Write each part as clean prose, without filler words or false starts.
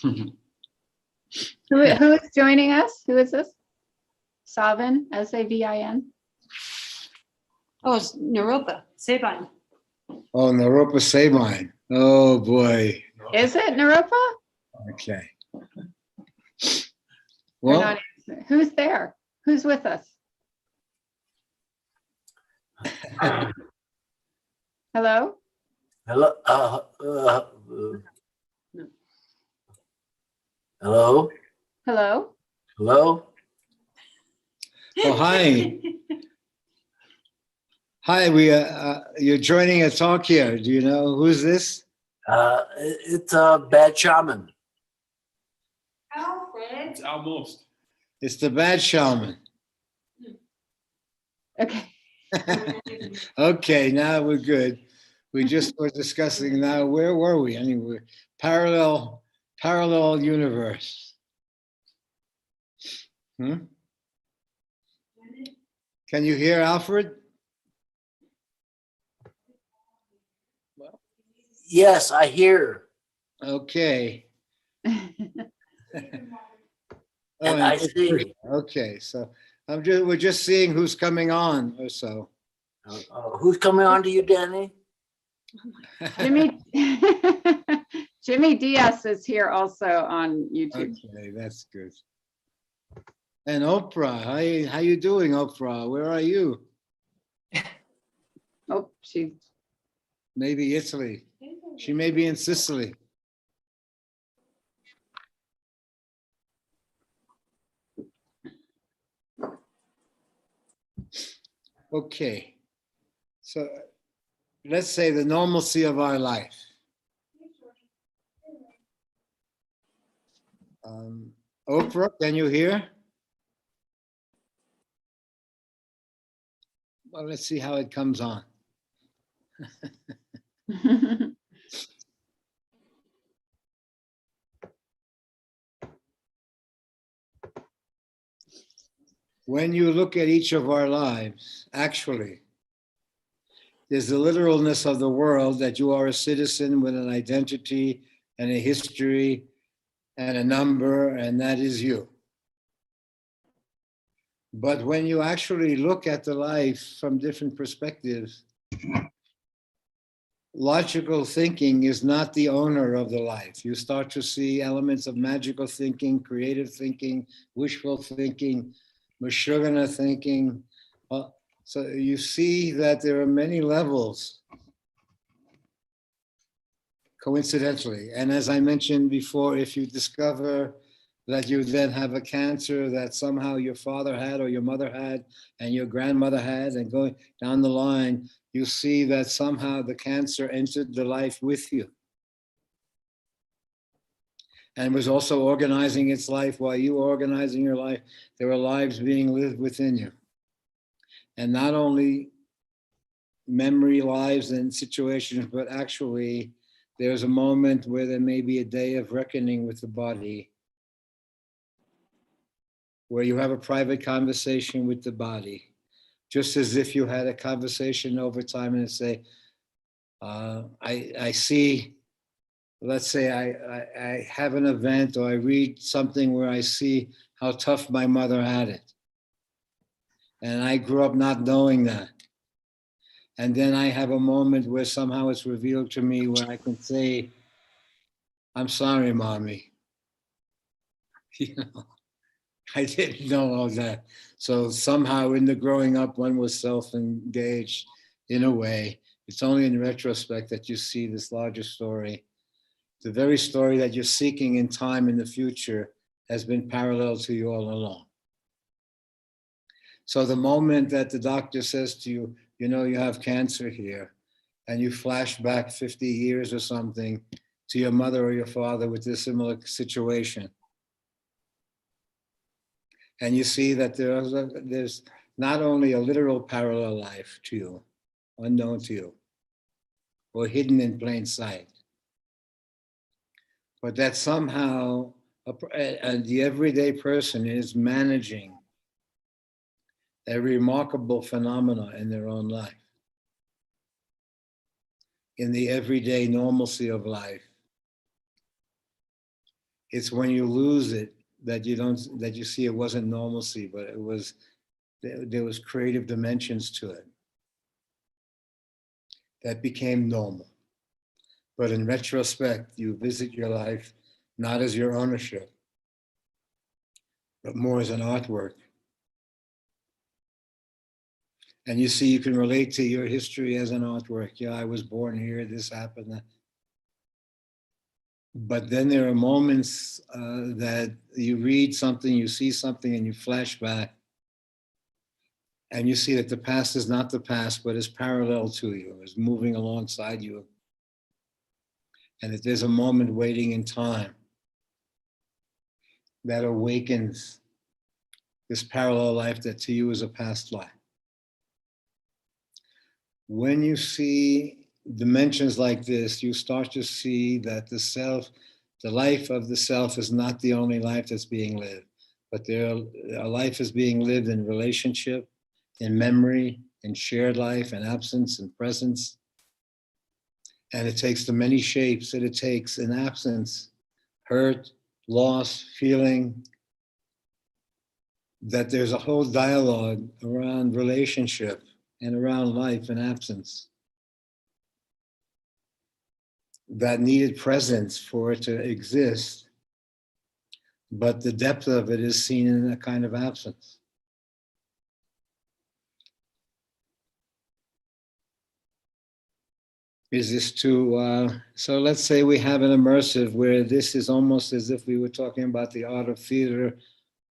Who is joining us? Who is this? Savin, S-A-V-I-N. Oh, it's Naropa, Sabine. Oh, Naropa Sabine. Oh, boy. Is it Naropa? Okay. They're Well, not answering. Who's there? Who's with us? Hello? Hello. Hello. Hello? Hello. oh, hi. Hi, you're joining a talk here. Do you know who's this? It's a bad shaman. Alfred. It's almost. It's the bad shaman. Okay. Okay, now we're good. We just were discussing now, where were we? Anyway, parallel universe. Can you hear Alfred? Yes, I hear. Okay. And I see. Okay, so we're just seeing who's coming on or so. Who's coming on to you, Danny? Jimmy Jimmy Diaz is here also on YouTube. Okay, that's good. And Oprah, how you doing, Oprah? Where are you? Oh, she's Maybe Italy. She may be in Sicily. Okay, so let's say the normalcy of our life. Oprah, can you hear? Well, let's see how it comes on. When you look at each of our lives, actually, there's the literalness of the world that you are a citizen with an identity and a history and a number, and that is you. But when you actually look at the life from different perspectives, logical thinking is not the owner of the life. You start to see elements of magical thinking, creative thinking, wishful thinking, Mashugana thinking. So you see that there are many levels, coincidentally. And as I mentioned before, if you discover that you then have a cancer that somehow your father had or your mother had and your grandmother had, and going down the line, you see that somehow the cancer entered the life with you and was also organizing its life while you were organizing your life. There were lives being lived within you. And not only memory lives and situations, but actually there's a moment where there may be a day of reckoning with the body, where you have a private conversation with the body, just as if you had a conversation over time and say, I see, let's say I have an event or I read something where I see how tough my mother had it. And I grew up not knowing that. And then I have a moment where somehow it's revealed to me where I can say, I'm sorry, mommy. You know, I didn't know all that. So somehow in the growing up, one was self-engaged in a way. It's only in retrospect that you see this larger story. The very story that you're seeking in time in the future has been parallel to you all along. So the moment that the doctor says to you, you know, you have cancer here, and you flash back 50 years or something to your mother or your father with this similar situation. And you see that there's not only a literal parallel life to you, unknown to you, or hidden in plain sight, but that somehow the everyday person is managing a remarkable phenomena in their own life, in the everyday normalcy of life. It's when you lose it that you see it wasn't normalcy, but it was, there was creative dimensions to it that became normal. But in retrospect, you visit your life not as your ownership, but more as an artwork. And you see, you can relate to your history as an artwork. Yeah, I was born here, this happened. But then there are moments that you read something, you see something, and you flash back. And you see that the past is not the past, but is parallel to you, is moving alongside you. And that there's a moment waiting in time that awakens this parallel life that to you is a past life. When you see dimensions like this, you start to see that the self, the life of the self is not the only life that's being lived, but a life is being lived in relationship, in memory, in shared life, in absence, in presence. And it takes the many shapes that it takes in absence, hurt, loss, feeling, that there's a whole dialogue around relationship and around life and absence that needed presence for it to exist, but the depth of it is seen in a kind of absence. Is this too, so let's say we have an immersive where this is almost as if we were talking about the art of theater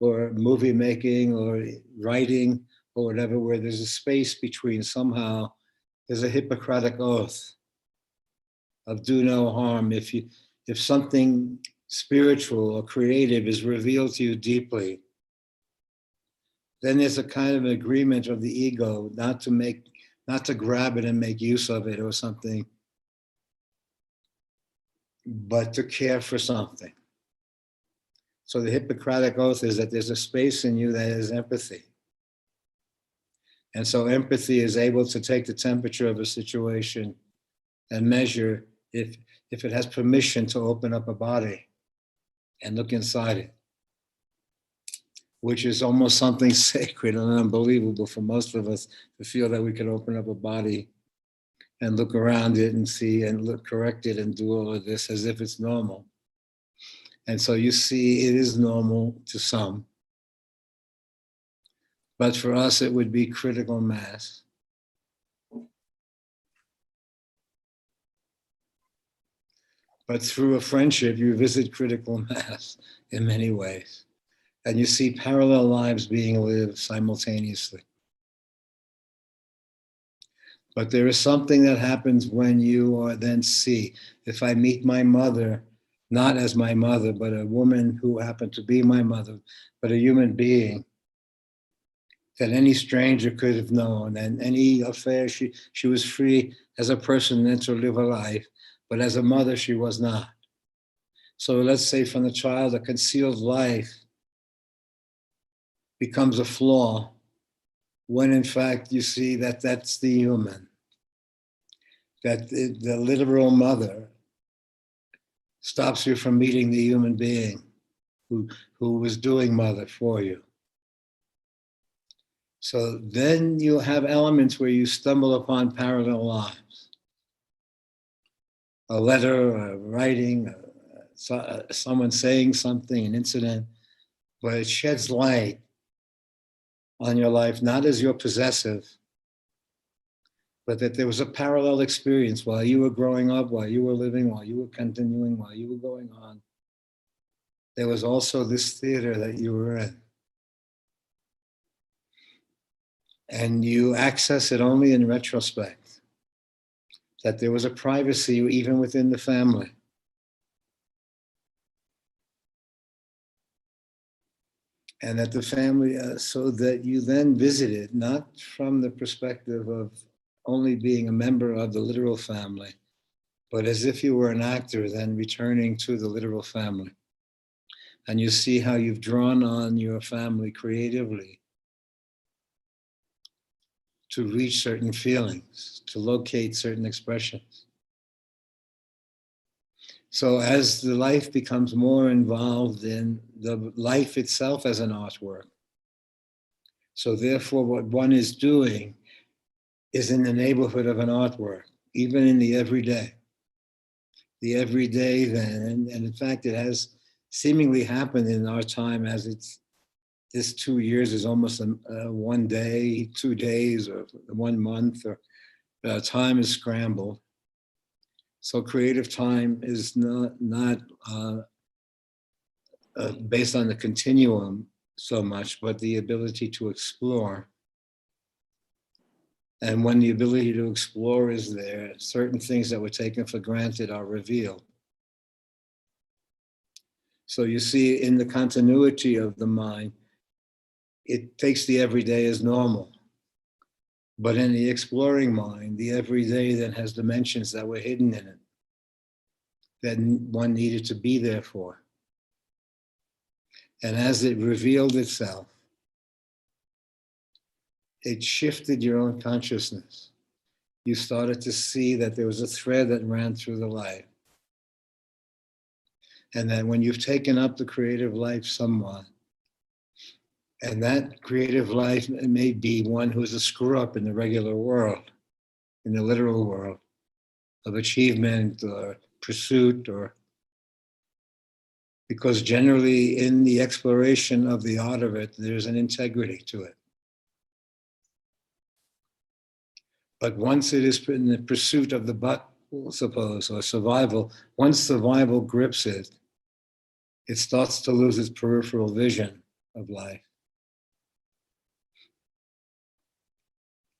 or movie making or writing or whatever, where there's a space between somehow, there's a Hippocratic oath of do no harm. If something spiritual or creative is revealed to you deeply, then there's a kind of agreement of the ego not to grab it and make use of it or something, but to care for something. So the Hippocratic oath is that there's a space in you that is empathy. And so empathy is able to take the temperature of a situation and measure if it has permission to open up a body and look inside it, which is almost something sacred and unbelievable for most of us to feel that we can open up a body and look around it and see and look correct it and do all of this as if it's normal. And so you see it is normal to some, but for us it would be critical mass. But through a friendship, you visit critical mass in many ways. And you see parallel lives being lived simultaneously. But there is something that happens when you are then see, if I meet my mother, not as my mother, but a woman who happened to be my mother, but a human being that any stranger could have known, and any affair, she was free as a person then to live a life, but as a mother, she was not. So let's say from the child, a concealed life becomes a flaw when in fact you see that that's the human, that the literal mother stops you from meeting the human being who was doing mother for you. So then you have elements where you stumble upon parallel lives. A letter, a writing, someone saying something, an incident, but it sheds light on your life, not as your possessive, but that there was a parallel experience while you were growing up, while you were living, while you were continuing, while you were going on. There was also this theater that you were in. And you access it only in retrospect, that there was a privacy even within the family. And that the family, so that you then visited, not from the perspective of only being a member of the literal family, but as if you were an actor then returning to the literal family. And you see how you've drawn on your family creatively to reach certain feelings, to locate certain expressions. So as the life becomes more involved in the life itself as an artwork, so therefore what one is doing is in the neighborhood of an artwork, even in the everyday. The everyday then, and in fact it has seemingly happened in our time as it's, this 2 years is almost a 1 day, 2 days, or 1 month, or time is scrambled. So creative time is not based on the continuum so much, but the ability to explore. And when the ability to explore is there, certain things that were taken for granted are revealed. So you see in the continuity of the mind, it takes the everyday as normal. But in the exploring mind, the everyday then has dimensions that were hidden in it, that one needed to be there for. And as it revealed itself, it shifted your own consciousness. You started to see that there was a thread that ran through the life. And that when you've taken up the creative life somewhat, and that creative life may be one who's a screw up in the regular world, in the literal world of achievement or pursuit, or because generally in the exploration of the art of it, there's an integrity to it. But once it is in the pursuit of the butt, suppose, or survival, once survival grips it, it starts to lose its peripheral vision of life.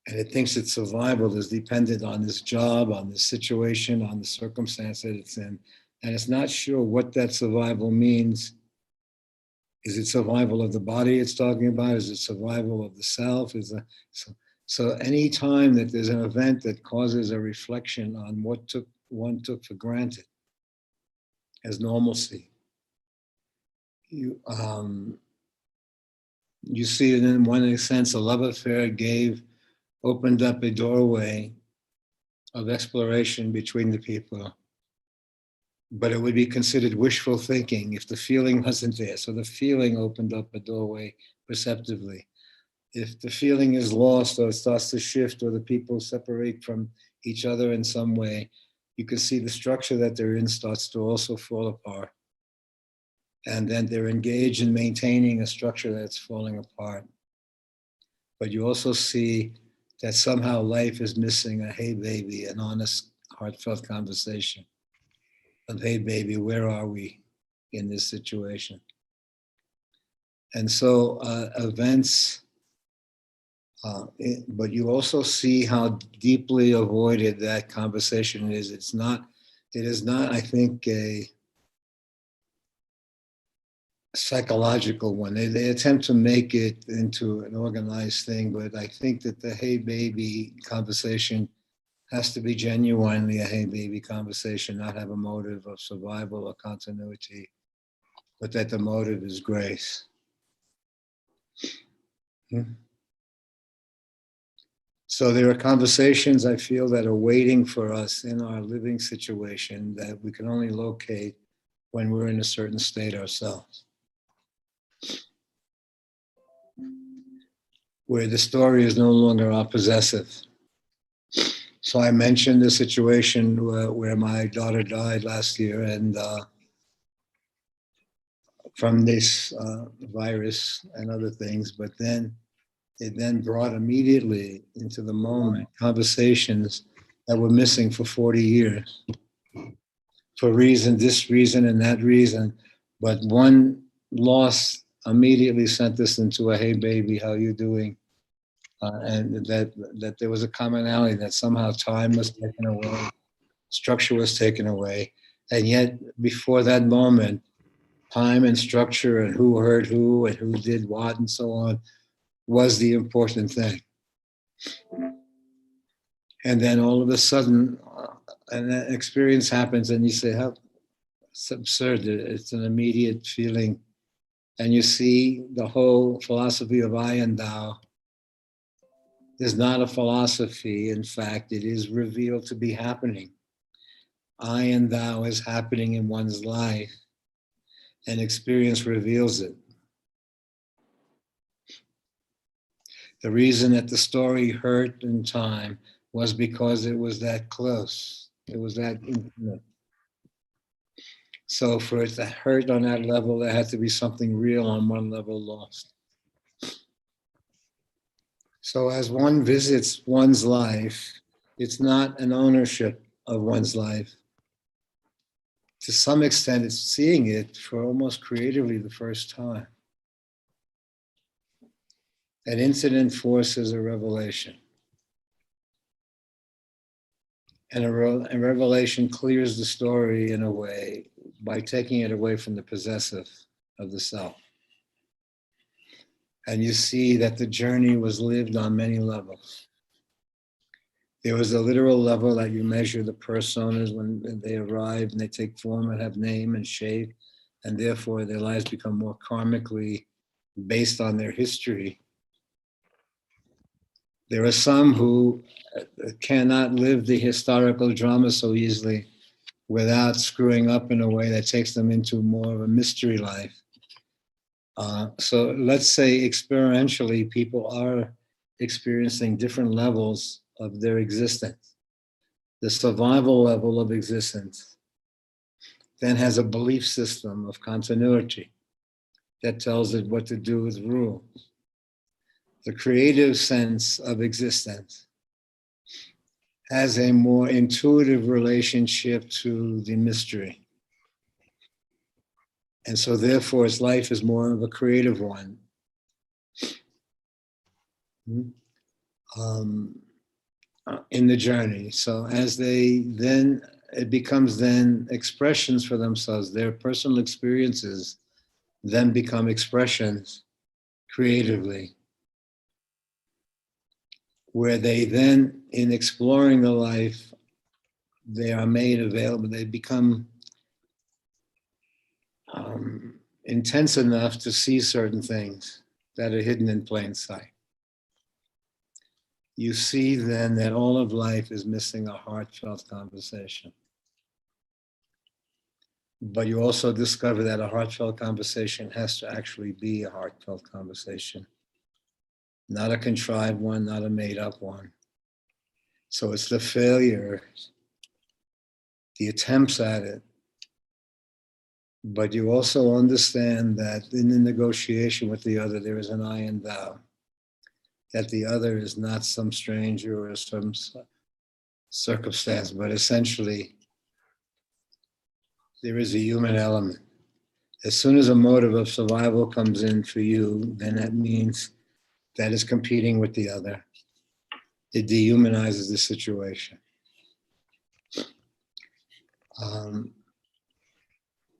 And it thinks its survival is dependent on this job, on this situation, on the circumstance that it's in. And it's not sure what that survival means. Is it survival of the body it's talking about? Is it survival of the self? So any time that there's an event that causes a reflection on what one took for granted as normalcy, you see it in one sense, a love affair opened up a doorway of exploration between the people. But it would be considered wishful thinking if the feeling wasn't there. So the feeling opened up a doorway perceptively. If the feeling is lost or it starts to shift or the people separate from each other in some way, you can see the structure that they're in starts to also fall apart. And then they're engaged in maintaining a structure that's falling apart. But you also see that somehow life is missing a hey baby, an honest, heartfelt conversation of hey baby, where are we in this situation? And so events, but you also see how deeply avoided that conversation is. It is not, I think, a psychological one. They attempt to make it into an organized thing, but I think that the hey baby conversation has to be genuinely a hey baby conversation, not have a motive of survival or continuity, but that the motive is grace. So there are conversations I feel that are waiting for us in our living situation that we can only locate when we're in a certain state ourselves, where the story is no longer our possessive. So I mentioned the situation where my daughter died last year, and from this virus and other things, but then it then brought immediately into the moment conversations that were missing for 40 years for this reason and that reason. But one loss immediately sent us into a hey baby, how you doing? And that there was a commonality that somehow time was taken away, structure was taken away. And yet before that moment, time and structure and who heard who and who did what and so on was the important thing. And then all of a sudden, an experience happens and you say, how it's absurd. It's an immediate feeling. And you see the whole philosophy of I and thou is not a philosophy. In fact, it is revealed to be happening. I and thou is happening in one's life, and experience reveals it. The reason that the story hurt in time was because it was that close. It was that intimate. So for it to hurt on that level, there had to be something real on one level lost. So as one visits one's life, it's not an ownership of one's life. To some extent, it's seeing it for almost creatively the first time. An incident forces a revelation. And a revelation clears the story in a way by taking it away from the possessive of the self. And you see that the journey was lived on many levels. There was a literal level that you measure the personas when they arrive and they take form and have name and shape, and therefore their lives become more karmically based on their history. There are some who cannot live the historical drama so easily without screwing up in a way that takes them into more of a mystery life. So let's say experientially, people are experiencing different levels of their existence. The survival level of existence then has a belief system of continuity that tells it what to do with rules. The creative sense of existence has a more intuitive relationship to the mystery. And so therefore its life is more of a creative one. In the journey. So as they then, it becomes then expressions for themselves. Their personal experiences then become expressions creatively, where they then, in exploring the life, they are made available. They become intense enough to see certain things that are hidden in plain sight. You see then that all of life is missing a heartfelt conversation. But you also discover that a heartfelt conversation has to actually be a heartfelt conversation, not a contrived one, not a made up one. So it's the failure, the attempts at it. But you also understand that in the negotiation with the other, there is an I and thou, that the other is not some stranger or some circumstance, but essentially there is a human element. As soon as a motive of survival comes in for you, then that means that is competing with the other. It dehumanizes the situation.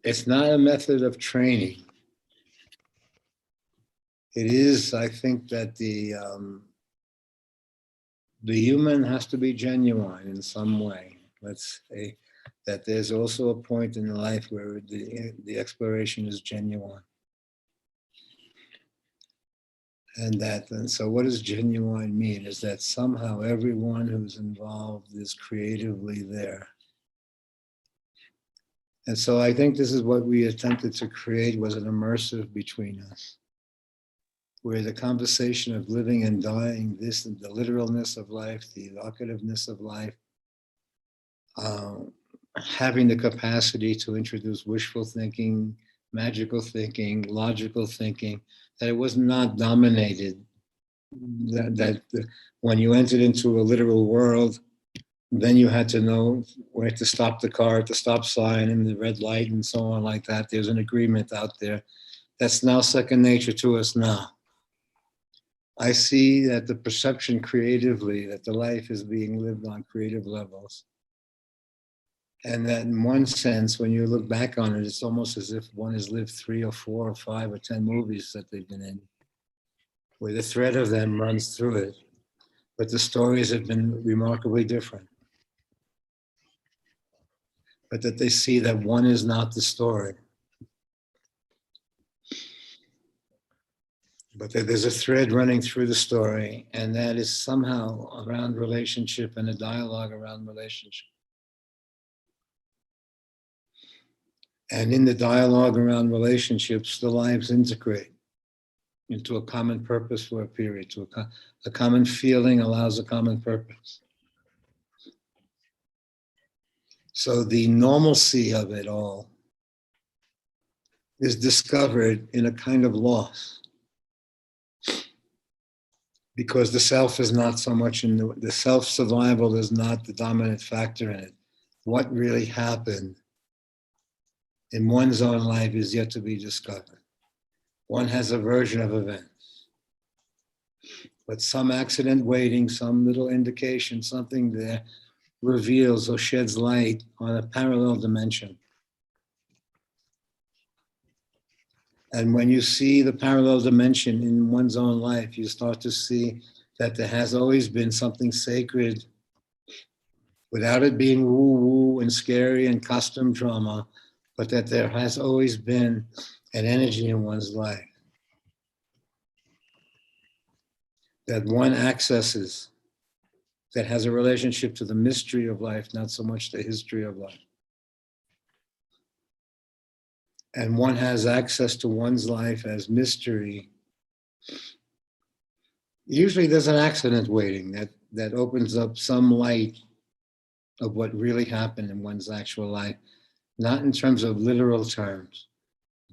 It's not a method of training. It is, I think, that the human has to be genuine in some way. Let's say that there's also a point in life where the exploration is genuine. And so what does genuine mean? Is that somehow everyone who's involved is creatively there. And so I think this is what we attempted to create, was an immersive between us, where the conversation of living and dying, this, the literalness of life, the evocativeness of life, having the capacity to introduce wishful thinking, magical thinking, logical thinking, that it was not dominated, that when you entered into a literal world, then you had to know where to stop the car at the stop sign and the red light and so on like that. There's an agreement out there. That's now second nature to us now. I see that the perception creatively, that the life is being lived on creative levels. And that in one sense, when you look back on it, it's almost as if one has lived 3 or 4 or 5 or 10 movies that they've been in, where the thread of them runs through it. But the stories have been remarkably different. But that they see that one is not the story. But that there's a thread running through the story, and that is somehow around relationship and a dialogue around relationship. And in the dialogue around relationships, the lives integrate into a common purpose for a period. A common feeling allows a common purpose. So the normalcy of it all is discovered in a kind of loss. Because the self is not so much in the self-survival is not the dominant factor in it. What really happened in one's own life is yet to be discovered. One has a version of events. But some accident waiting, some little indication, something there reveals or sheds light on a parallel dimension. And when you see the parallel dimension in one's own life, you start to see that there has always been something sacred without it being woo-woo and scary and costume drama, but that there has always been an energy in one's life that one accesses, that has a relationship to the mystery of life, not so much the history of life. And one has access to one's life as mystery. Usually there's an accident waiting that opens up some light of what really happened in one's actual life, not in terms of literal terms,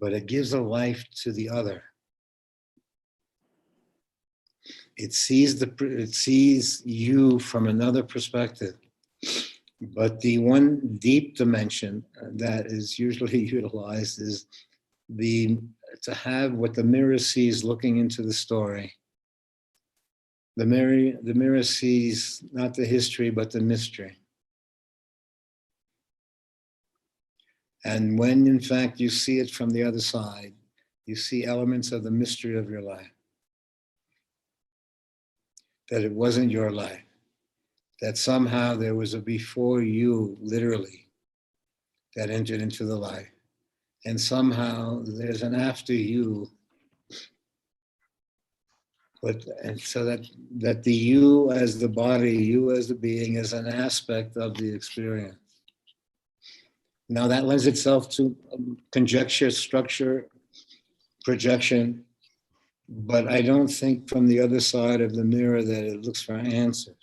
but it gives a life to the other. It sees you from another perspective. But the one deep dimension that is usually utilized is to have what the mirror sees looking into the story. The mirror sees not the history, but the mystery. And when in fact you see it from the other side, you see elements of the mystery of your life. That it wasn't your life. That somehow there was a before you, literally, that entered into the life. And somehow there's an after you. And so that the you as the body, you as the being is an aspect of the experience. Now that lends itself to conjecture, structure, projection, but I don't think from the other side of the mirror that it looks for answers.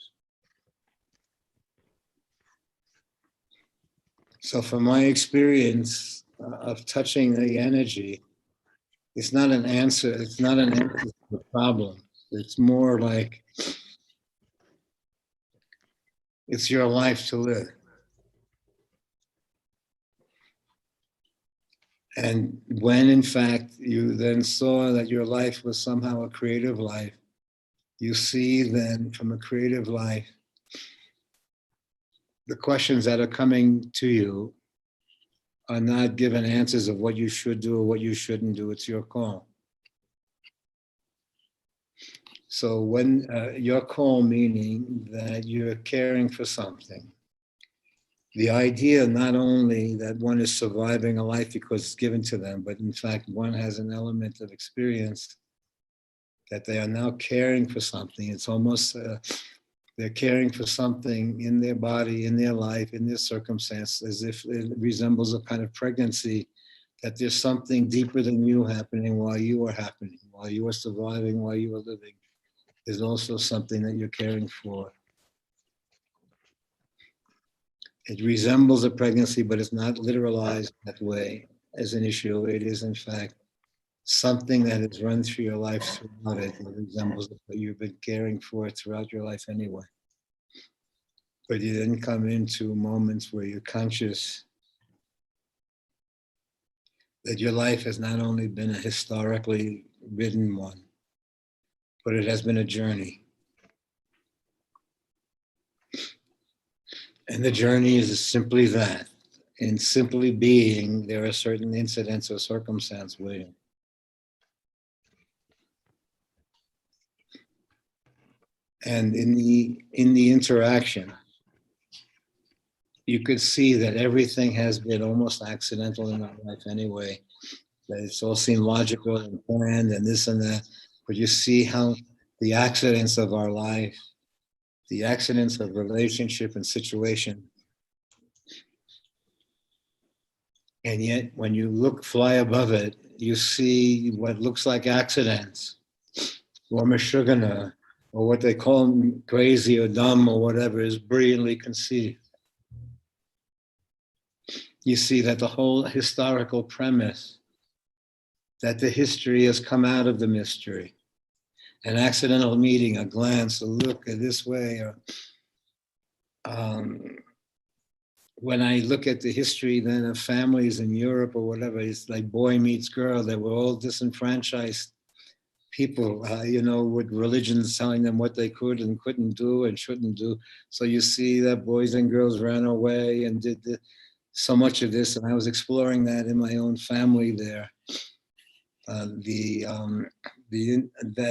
So from my experience of touching the energy, it's not an answer to the problem. It's more like it's your life to live. And when in fact you then saw that your life was somehow a creative life, you see then from a creative life, the questions that are coming to you are not given answers of what you should do or what you shouldn't do. It's your call. So when your call, meaning that you're caring for something, the idea not only that one is surviving a life because it's given to them, but in fact one has an element of experience that they are now caring for something. It's almost they're caring for something in their body, in their life, in their circumstance, as if it resembles a kind of pregnancy, that there's something deeper than you happening while you are happening, while you are surviving, while you are living. There's also something that you're caring for. It resembles a pregnancy, but it's not literalized that way as an issue. It is, in fact, something that has run through your life throughout it. It resembles what you've been caring for throughout your life anyway. But you then come into moments where you're conscious that your life has not only been a historically written one, but it has been a journey. And the journey is simply that. In simply being, there are certain incidents or circumstances waiting. And in the interaction, you could see that everything has been almost accidental in our life anyway. That it's all seemed logical and planned and this and that. But you see how the accidents of our life, the accidents of relationship and situation And yet, when you fly above it, you see what looks like accidents or mashugana, or what they call crazy or dumb or whatever is brilliantly conceived. You see that the whole historical premise, that the history has come out of the mystery, an accidental meeting, a glance, a look, this way, or when I look at the history then of families in Europe or whatever, it's like boy meets girl. They were all disenfranchised people, with religions telling them what they could and couldn't do and shouldn't do. So you see that boys and girls ran away and did so much of this. And I was exploring that in my own family there. That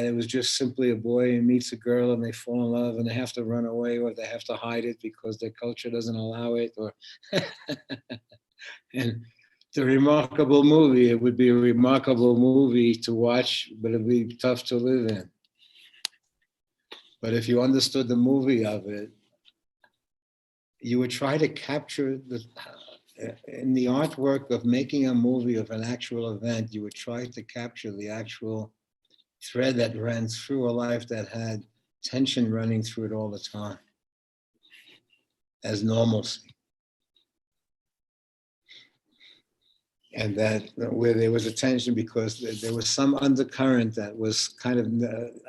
it was just simply a boy and meets a girl and they fall in love and they have to run away or they have to hide it because their culture doesn't allow it. Or and the remarkable movie, it would be a remarkable movie to watch, but it'd be tough to live in. But if you understood the movie of it, you would try to capture in the artwork of making a movie of an actual event, you would try to capture the actual thread that ran through a life that had tension running through it all the time as normalcy. And that where there was a tension because there was some undercurrent that was kind of,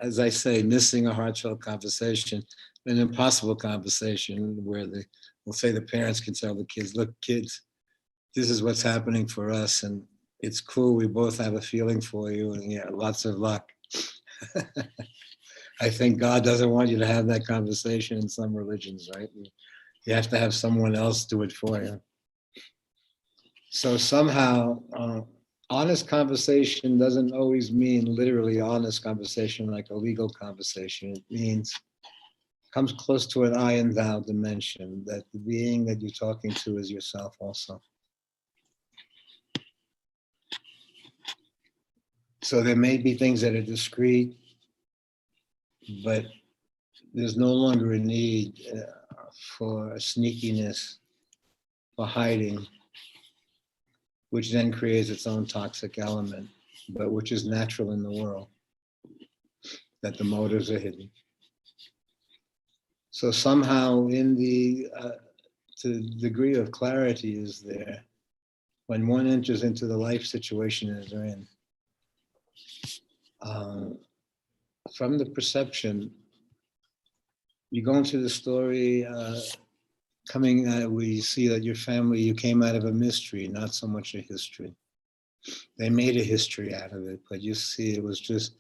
as I say, missing a heartfelt conversation, an impossible conversation where we'll say the parents can tell the kids, look, kids, this is what's happening for us. And it's cool. We both have a feeling for you and yeah, lots of luck. I think God doesn't want you to have that conversation in some religions, right? You have to have someone else do it for you. So somehow, honest conversation doesn't always mean literally honest conversation like a legal conversation. It means, comes close to an I and thou dimension, that the being that you're talking to is yourself also. So there may be things that are discrete, but there's no longer a need for sneakiness, for hiding, which then creates its own toxic element, but which is natural in the world, that the motives are hidden. So somehow in the degree of clarity is there, when one enters into the life situation that they're in, from the perception, you go into the story, we see that your family, you came out of a mystery, not so much a history. They made a history out of it, but you see it was just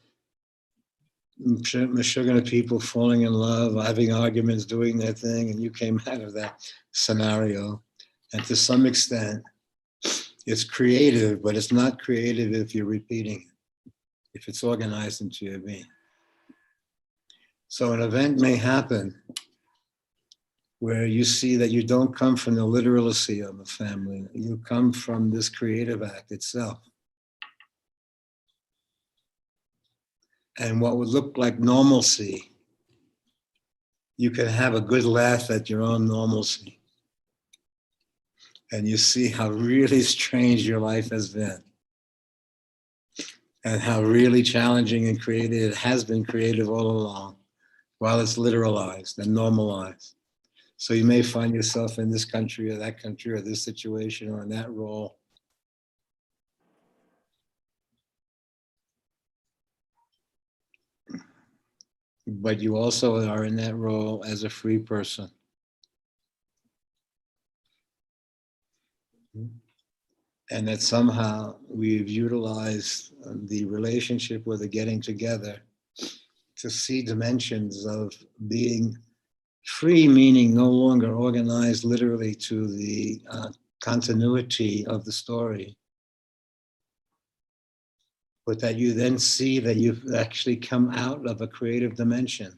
Meshuggah people falling in love, having arguments, doing their thing, and you came out of that scenario. And to some extent, it's creative, but it's not creative if you're repeating it, if it's organized into your being. So an event may happen where you see that you don't come from the literalacy of a family, you come from this creative act itself. And what would look like normalcy, you can have a good laugh at your own normalcy. And you see how really strange your life has been. And how really challenging and creative it has been creative all along, while it's literalized and normalized. So you may find yourself in this country or that country or this situation or in that role. But you also are in that role as a free person. And that somehow we've utilized the relationship or the getting together to see dimensions of being free, meaning no longer organized literally to the continuity of the story, but that you then see that you've actually come out of a creative dimension.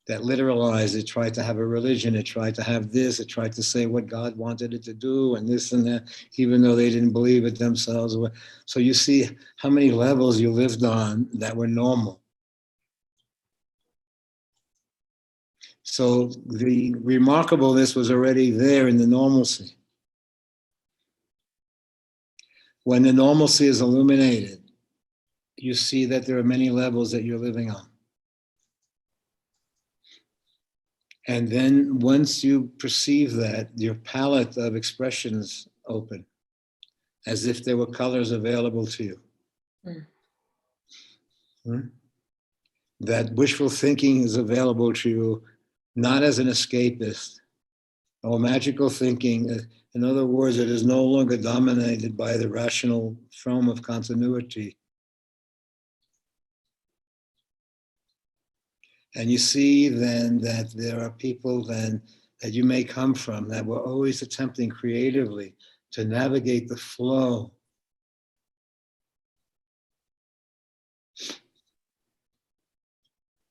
That literalized, it tried to have a religion, it tried to have this, it tried to say what God wanted it to do and this and that, even though they didn't believe it themselves. So you see how many levels you lived on that were normal. So the remarkableness was already there in the normalcy. When the normalcy is illuminated, you see that there are many levels that you're living on. And then once you perceive that, your palette of expressions open, as if there were colors available to you. That wishful thinking is available to you, not as an escapist or magical thinking. In other words, it is no longer dominated by the rational form of continuity. And you see then that there are people then that you may come from that were always attempting creatively to navigate the flow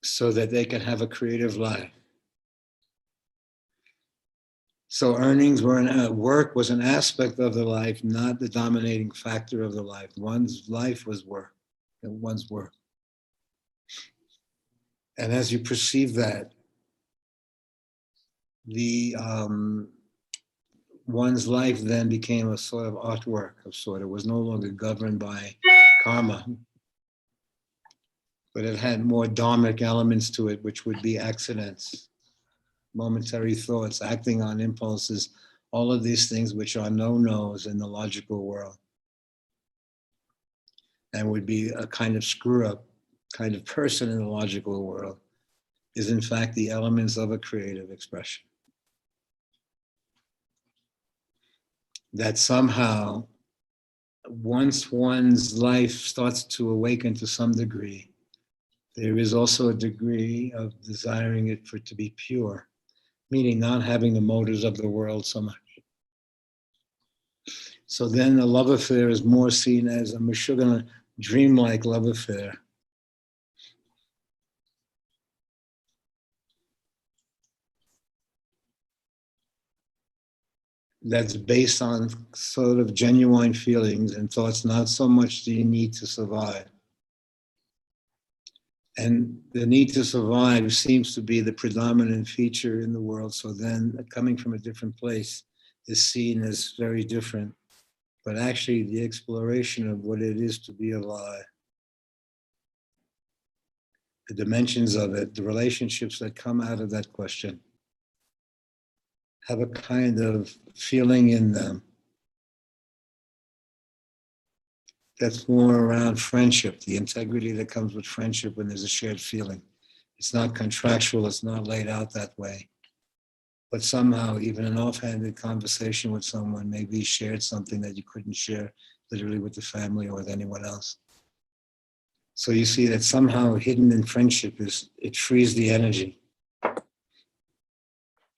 so that they can have a creative life. So earnings were work was an aspect of the life, not the dominating factor of the life. One's life was work, and one's work. And as you perceive that, the one's life then became a sort of artwork of sort. It was no longer governed by karma, but it had more dharmic elements to it, which would be accidents, momentary thoughts, acting on impulses, all of these things which are no-nos in the logical world, and would be a kind of screw-up kind of person in the logical world, is in fact the elements of a creative expression. That somehow, once one's life starts to awaken to some degree, there is also a degree of desiring it for it to be pure, meaning not having the motives of the world so much. So then a love affair is more seen as a Meshuggah, dreamlike love affair. That's based on sort of genuine feelings and thoughts, not so much the need to survive. And the need to survive seems to be the predominant feature in the world. So then coming from a different place is seen as very different. But actually the exploration of what it is to be alive, the dimensions of it, the relationships that come out of that question, have a kind of feeling in them that's more around friendship, the integrity that comes with friendship when there's a shared feeling. It's not contractual, it's not laid out that way. But somehow even an offhanded conversation with someone maybe shared something that you couldn't share literally with the family or with anyone else. So you see that somehow hidden in friendship is, it frees the energy.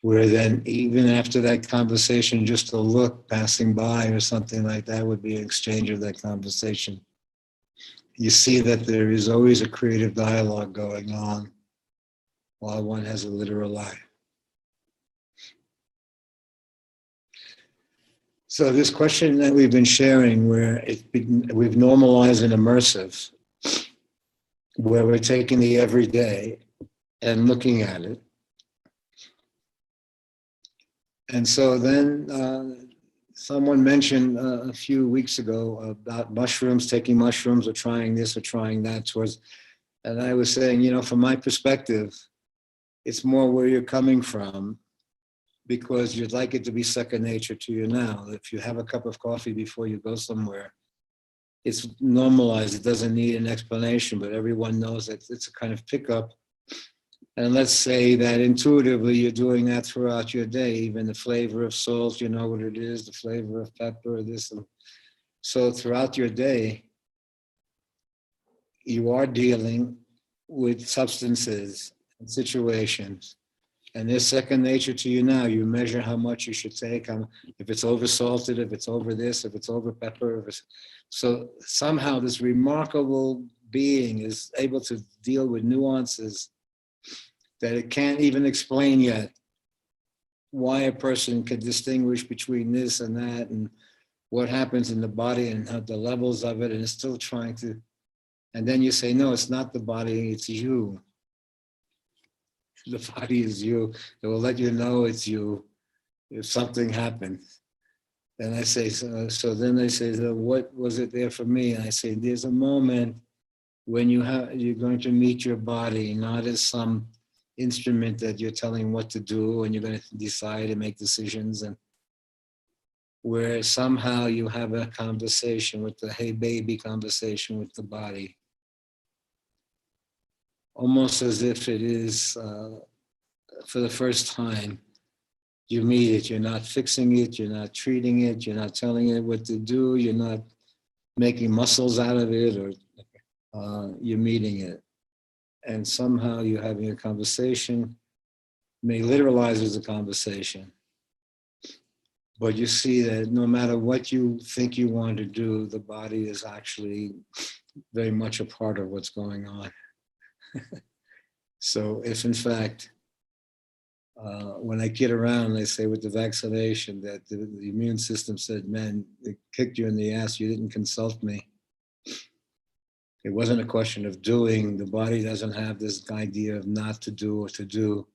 Where then even after that conversation, just a look passing by or something like that would be an exchange of that conversation. You see that there is always a creative dialogue going on while one has a literal life. So this question that we've been sharing, where we've normalized and immersive, where we're taking the everyday and looking at it. And so then someone mentioned a few weeks ago about mushrooms, taking mushrooms or trying this or trying that towards, and I was saying, from my perspective, it's more where you're coming from, because you'd like it to be second nature to you now. If you have a cup of coffee before you go somewhere, it's normalized, it doesn't need an explanation, but everyone knows that it's a kind of pickup. And let's say that intuitively you're doing that throughout your day, even the flavor of salt, you know what it is, the flavor of pepper, this. So throughout your day, you are dealing with substances and situations. And they're second nature to you now. You measure how much you should take, if it's over salted, if it's over this, if it's over pepper. So somehow this remarkable being is able to deal with nuances that it can't even explain yet, why a person can distinguish between this and that and what happens in the body and how the levels of it, and it's still trying to, and then you say, no, it's not the body, it's you. The body is you. It will let you know it's you if something happens. And I say, so then they say, so what was it there for me? And I say, there's a moment when you're going to meet your body, not as some instrument that you're telling what to do and you're going to decide and make decisions, and where somehow you have a conversation with the hey baby conversation with the body, almost as if it is for the first time you meet it. You're not fixing it, you're not treating it, you're not telling it what to do, you're not making muscles out of it, or you're meeting it. And somehow you're having a conversation, may literalize as a conversation. But you see that no matter what you think you want to do, the body is actually very much a part of what's going on. So if in fact, when I kid around, they say with the vaccination that the immune system said, man, it kicked you in the ass, you didn't consult me. It wasn't a question of doing. The body doesn't have this idea of not to do or to do.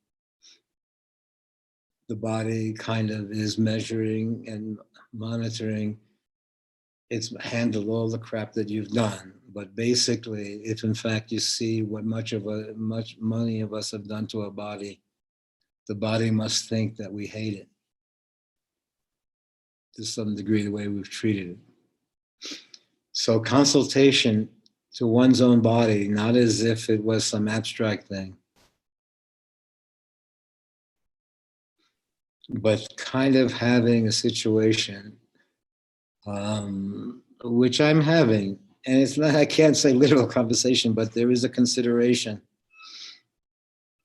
The body kind of is measuring and monitoring. It's handled all the crap that you've done. But basically, if in fact you see what much many of us have done to our body, the body must think that we hate it to some degree, the way we've treated it. So consultation to one's own body, not as if it was some abstract thing, but kind of having a situation, which I'm having. And it's not, I can't say literal conversation, but there is a consideration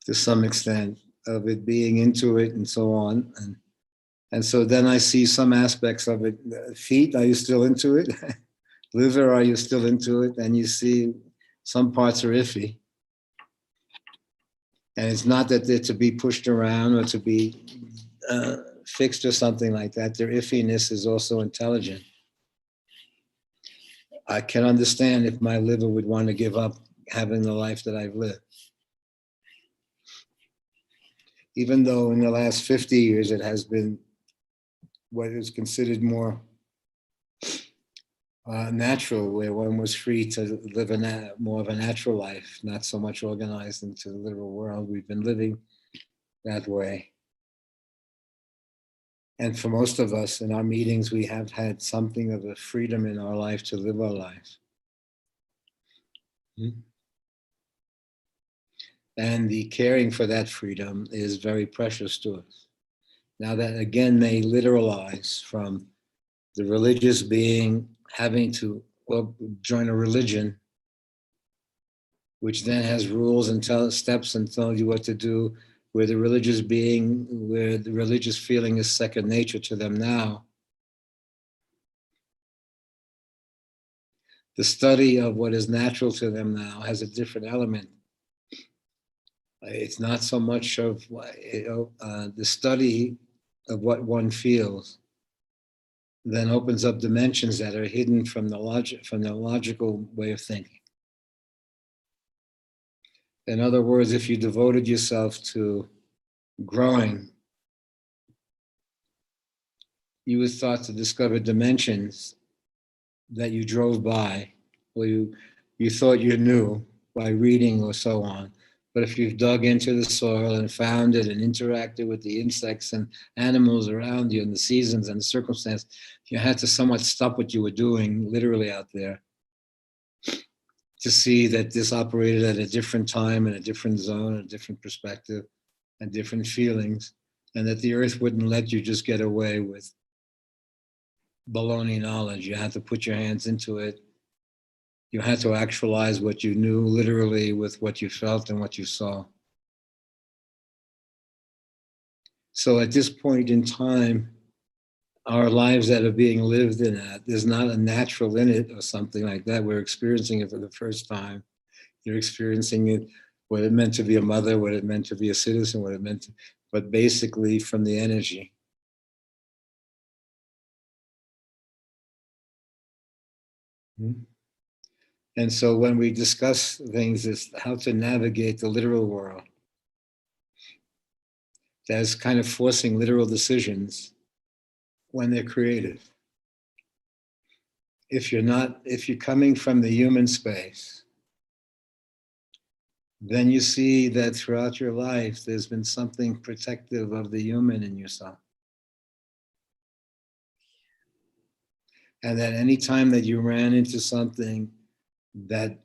to some extent of it, being into it and so on. And so then I see some aspects of it. Feet, are you still into it? Liver, are you still into it? And you see some parts are iffy. And it's not that they're to be pushed around or to be fixed or something like that. Their iffiness is also intelligent. I can understand if my liver would want to give up having the life that I've lived. Even though in the last 50 years it has been what is considered more natural, where one was free to live more of a natural life, not so much organized into the literal world. We've been living that way. And for most of us in our meetings, we have had something of a freedom in our life to live our life. And the caring for that freedom is very precious to us. Now that again may literalize from the religious being having to join a religion, which then has rules and steps and tells you what to do, where the religious being, where the religious feeling is second nature to them now. The study of what is natural to them now has a different element. It's not so much of the study of what one feels then opens up dimensions that are hidden from the logical way of thinking. In other words, if you devoted yourself to growing, you would start to discover dimensions that you drove by, or you thought you knew by reading or so on. But if you've dug into the soil and found it and interacted with the insects and animals around you and the seasons and the circumstance, you had to somewhat stop what you were doing literally out there to see that this operated at a different time and a different zone, a different perspective and different feelings, and that the earth wouldn't let you just get away with baloney knowledge. You had to put your hands into it. You had to actualize what you knew literally with what you felt and what you saw. So at this point in time, our lives that are being lived in that, there's not a natural in it or something like that. We're experiencing it for the first time. You're experiencing it, what it meant to be a mother, what it meant to be a citizen, what it meant to, but basically from the energy. And so when we discuss things, it's how to navigate the literal world. That's kind of forcing literal decisions when they're creative. if you're coming from the human space, then you see that throughout your life, there's been something protective of the human in yourself. And that any time that you ran into something that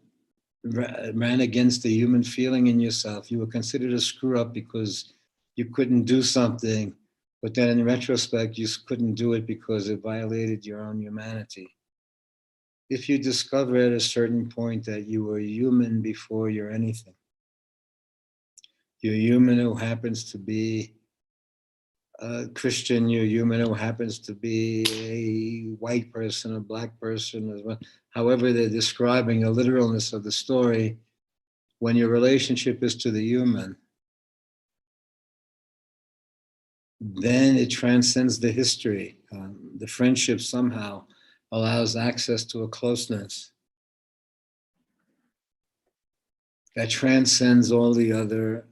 ran against the human feeling in yourself, you were considered a screw up because you couldn't do something, but then in retrospect, you couldn't do it because it violated your own humanity. If you discover at a certain point that you were human before you're anything, you're human who happens to be a Christian, you're human who happens to be a white person, a black person, as well. However they're describing a literalness of the story, when your relationship is to the human, then it transcends the history. The friendship somehow allows access to a closeness that transcends all the other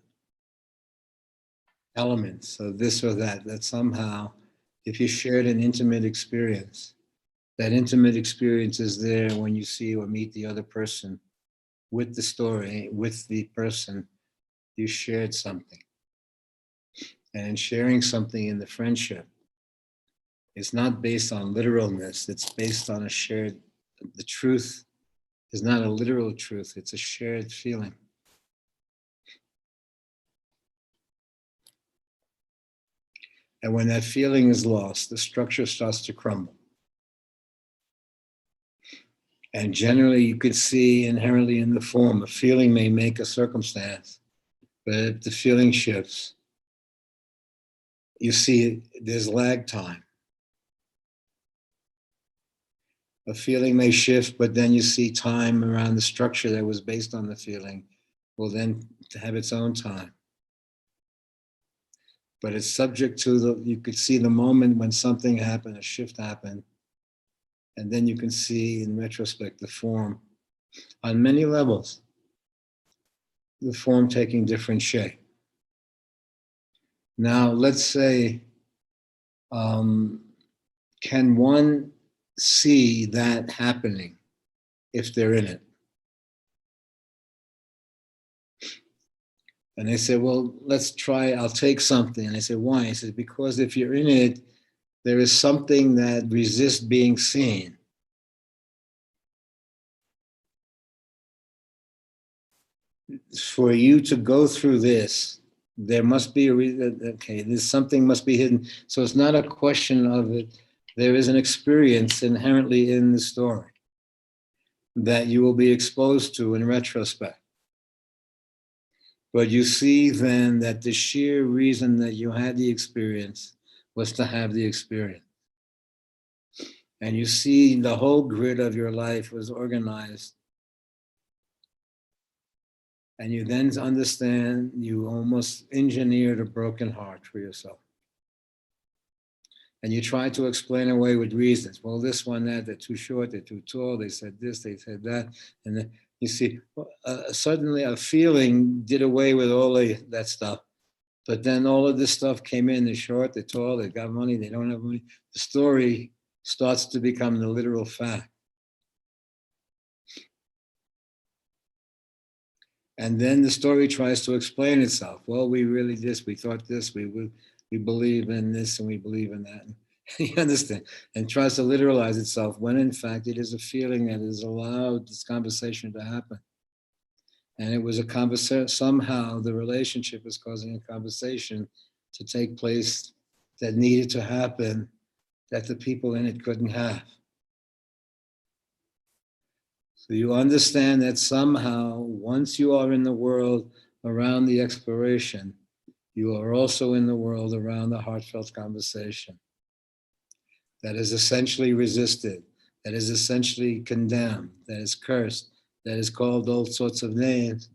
elements of this or that somehow, if you shared an intimate experience, that intimate experience is there when you see or meet the other person with the story, with the person, you shared something. And sharing something in the friendship is not based on literalness, it's based on a shared, the truth is not a literal truth, it's a shared feeling. And when that feeling is lost, the structure starts to crumble. And generally, you could see inherently in the form, a feeling may make a circumstance, but if the feeling shifts, you see there's lag time. A feeling may shift, but then you see time around the structure that was based on the feeling will then have its own time. But it's subject to you could see the moment when something happened, a shift happened, and then you can see in retrospect the form on many levels, the form taking different shape. Now, let's say, can one see that happening if they're in it? And they say, well, let's try, I'll take something. And I say, why? He says, because if you're in it, there is something that resists being seen. For you to go through this, there must be a reason, okay, there's something must be hidden. So it's not a question of it. There is an experience inherently in the story that you will be exposed to in retrospect. But you see then that the sheer reason that you had the experience was to have the experience. And you see the whole grid of your life was organized. And you then understand you almost engineered a broken heart for yourself. And you try to explain away with reasons. Well, this one, that, they're too short, they're too tall, they said this, they said that. And then you see, suddenly a feeling did away with all that stuff. But then all of this stuff came in, they're short, they're tall, they got money, they don't have money. The story starts to become the literal fact. And then the story tries to explain itself. Well, we really this, we thought this, we believe in this and we believe in that. You understand? And tries to literalize itself when in fact it is a feeling that has allowed this conversation to happen. And it was a conversation, somehow the relationship is causing a conversation to take place that needed to happen that the people in it couldn't have. So you understand that somehow, once you are in the world around the exploration, you are also in the world around the heartfelt conversation that is essentially resisted, that is essentially condemned, that is cursed, that is called all sorts of names.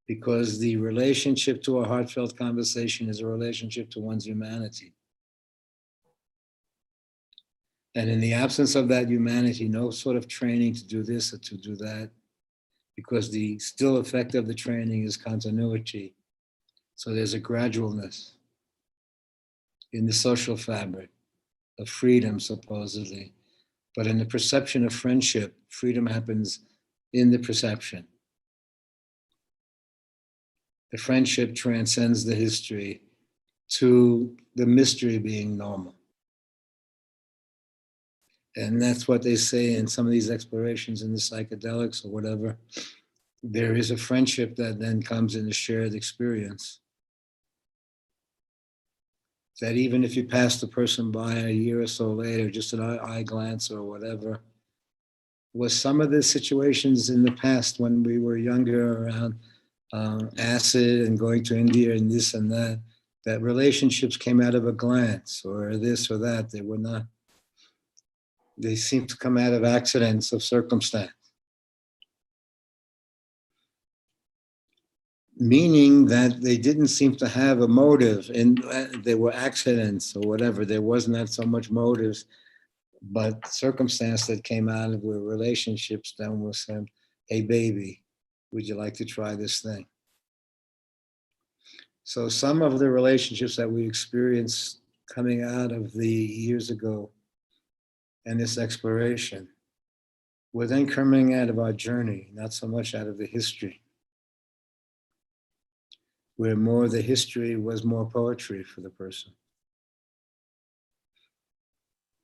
Because the relationship to a heartfelt conversation is a relationship to one's humanity. And in the absence of that humanity, no sort of training to do this or to do that, because the still effect of the training is continuity. So there's a gradualness in the social fabric of freedom, supposedly, But in the perception of friendship, freedom happens in the perception. The friendship transcends the history to the mystery being normal. And that's what they say in some of these explorations in the psychedelics or whatever. There is a friendship that then comes in a shared experience. That even if you pass the person by a year or so later, just an eye glance or whatever, was some of the situations in the past when we were younger around acid and going to India and this and that, that relationships came out of a glance or this or that. They were not, they seemed to come out of accidents of circumstance. Meaning that they didn't seem to have a motive, and they were accidents or whatever. There was not so much motives, but circumstance that came out of were relationships that was said, hey baby, would you like to try this thing? So some of the relationships that we experienced coming out of the years ago and this exploration were then coming out of our journey, not so much out of the history, where more the history was more poetry for the person.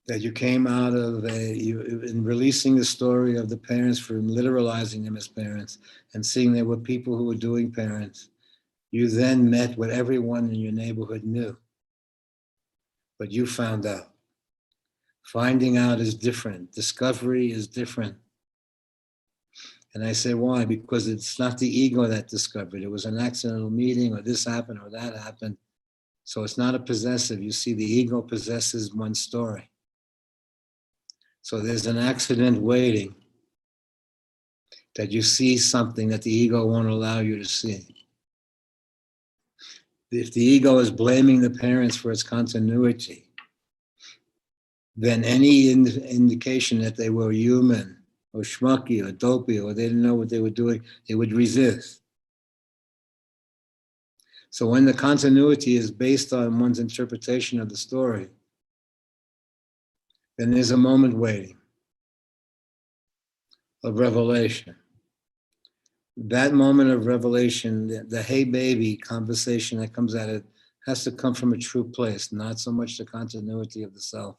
That you came out of in releasing the story of the parents from literalizing them as parents and seeing there were people who were doing parents. You then met what everyone in your neighborhood knew, but you found out. Finding out is different. Discovery is different. And I say, why? Because it's not the ego that discovered. It was an accidental meeting, or this happened, or that happened. So it's not a possessive. You see, the ego possesses one story. So there's an accident waiting that you see something that the ego won't allow you to see. If the ego is blaming the parents for its continuity, then any indication that they were human or schmucky or dopey or they didn't know what they were doing, they would resist. So when the continuity is based on one's interpretation of the story, then there's a moment waiting of revelation. That moment of revelation, the hey baby conversation that comes out of it has to come from a true place, not so much the continuity of the self,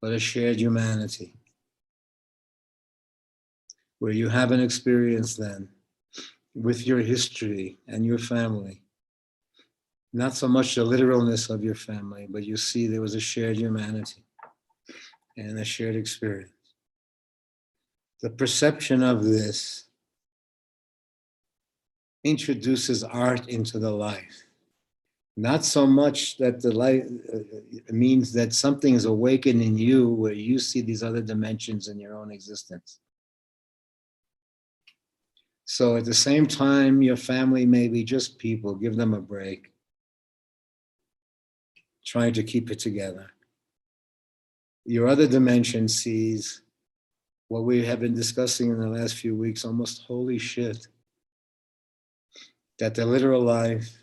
but a shared humanity, where you have an experience then with your history and your family. Not so much the literalness of your family, but you see there was a shared humanity and a shared experience. The perception of this introduces art into the life. Not so much that the life means that something is awakened in you where you see these other dimensions in your own existence. So at the same time, your family may be just people, give them a break. Trying to keep it together. Your other dimension sees what we have been discussing in the last few weeks, almost holy shit. That the literal life,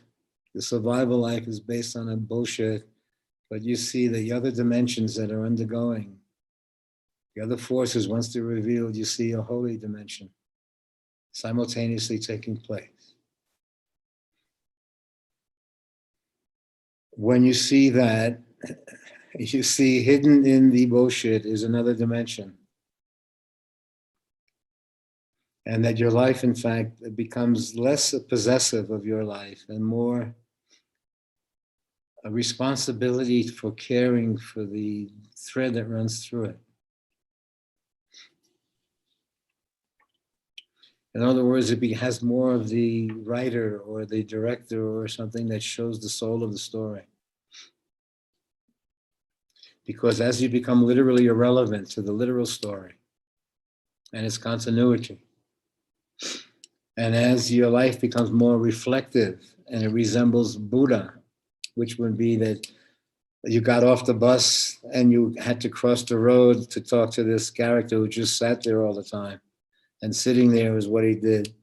the survival life is based on a bullshit, but you see the other dimensions that are undergoing, the other forces, once they're revealed, you see a holy dimension simultaneously taking place. When you see that, you see hidden in the bullshit is another dimension. And that your life, in fact, becomes less possessive of your life and more a responsibility for caring for the thread that runs through it. In other words, it has more of the writer or the director or something that shows the soul of the story. Because as you become literally irrelevant to the literal story and its continuity, and as your life becomes more reflective and it resembles Buddha, which would be that you got off the bus and you had to cross the road to talk to this character who just sat there all the time. And sitting there is what he did.